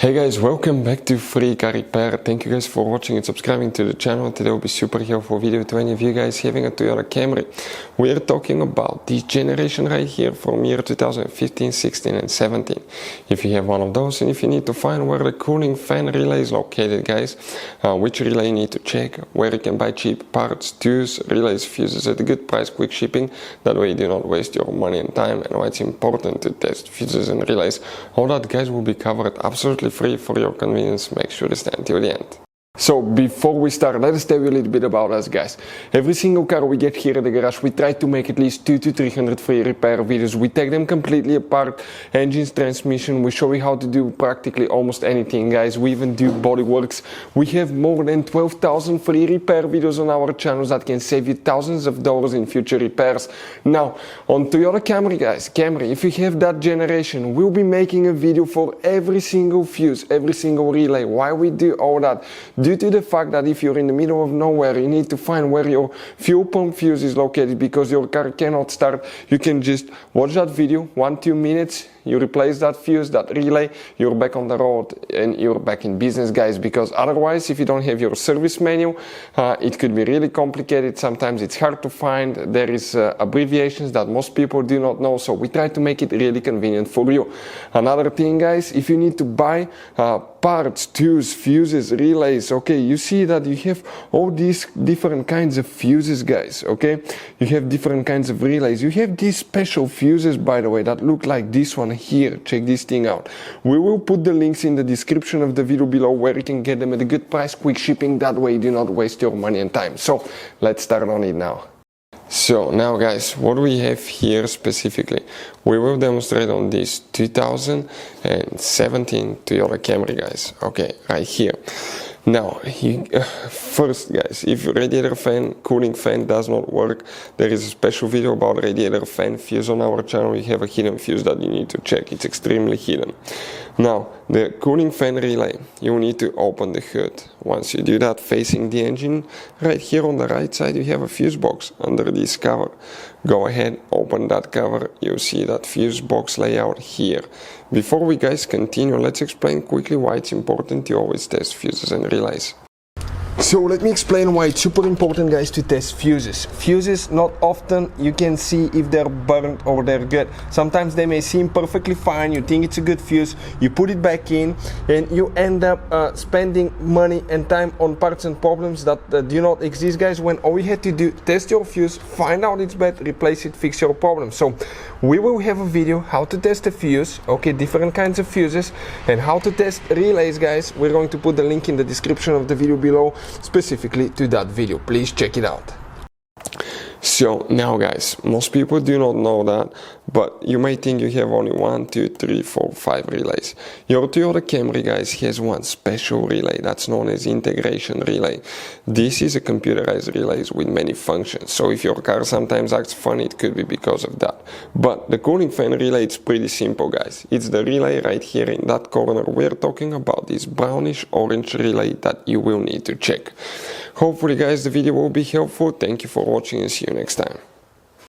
Hey guys, welcome back to Free Car Repair. Thank you guys for watching and subscribing to the channel. Today will be super helpful video to any of you guys having a Toyota Camry. We are talking about this generation right here from year 2015, 16 and 17. If you have one of those and if you need to find where the cooling fan relay is located, guys, which relay you need to check, where you can buy cheap parts, tools, relays, fuses at a good price, quick shipping, that way you do not waste your money and time, and why it's important to test fuses and relays, all that, guys, will be covered absolutely free for your convenience. Make sure to stay until the end. So before we start, let us tell you a little bit about us, guys. Every single car we get here at the garage, we try to make at least 200 to 300 free repair videos. We take them completely apart, engines, transmission. We show you how to do practically almost anything, guys. We even do body works. We have more than 12,000 free repair videos on our channels that can save you thousands of dollars in future repairs. Now, on Toyota Camry, guys, if you have that generation, we'll be making a video for every single fuse, every single relay. Why we do all that? Due to the fact that if you're in the middle of nowhere, you need to find where your fuel pump fuse is located because your car cannot start. You can just watch that video, 1-2 minutes, you replace that fuse, that relay, you're back on the road and you're back in business, guys, because otherwise, if you don't have your service manual, it could be really complicated. Sometimes it's hard to find. There is abbreviations that most people do not know, so we try to make it really convenient for you. Another thing, guys, if you need to buy parts, tools, fuses, relays, okay, you see that you have all these different kinds of fuses, guys, okay? You have different kinds of relays. You have these special fuses, by the way, that look like this one here. Check this thing out. We will put the links in the description of the video below where you can get them at a good price, quick shipping. That way you do not waste your money and time. So let's start on it now. So now, guys, what we have here specifically, we will demonstrate on this 2017 Toyota Camry, guys. Okay, right here. Now, first, guys, if radiator fan, cooling fan does not work, there is a special video about radiator fan fuse on our channel. We have a hidden fuse that you need to check. It's extremely hidden. Now, the cooling fan relay, you need to open the hood. Once you do that, facing the engine, right here on the right side, you have a fuse box under this cover. Go ahead, open that cover. You see that fuse box layout here. Before we, guys, continue, let's explain quickly why it's important to always test fuses and relays. So let me explain why it's super important, guys, to test fuses. Fuses, not often you can see if they're burnt or they're good. Sometimes they may seem perfectly fine, you think it's a good fuse, you put it back in and you end up spending money and time on parts and problems that do not exist, guys, when all you had to do, test your fuse, find out it's bad, replace it, fix your problem. So we will have a video how to test a fuse, okay, different kinds of fuses, and how to test relays, guys. We're going to put the link in the description of the video below specifically to that video. Please check it out. So now, guys, most people do not know that, but you may think you have only 1, 2, 3, 4, 5 relays. Your Toyota Camry, guys, has one special relay that's known as integration relay. This is a computerized relay with many functions. So if your car sometimes acts funny, it could be because of that. But the cooling fan relay, it's pretty simple, guys. It's the relay right here in that corner. We're talking about this brownish orange relay that you will need to check. Hopefully, guys, the video will be helpful. Thank you for watching and see you next time.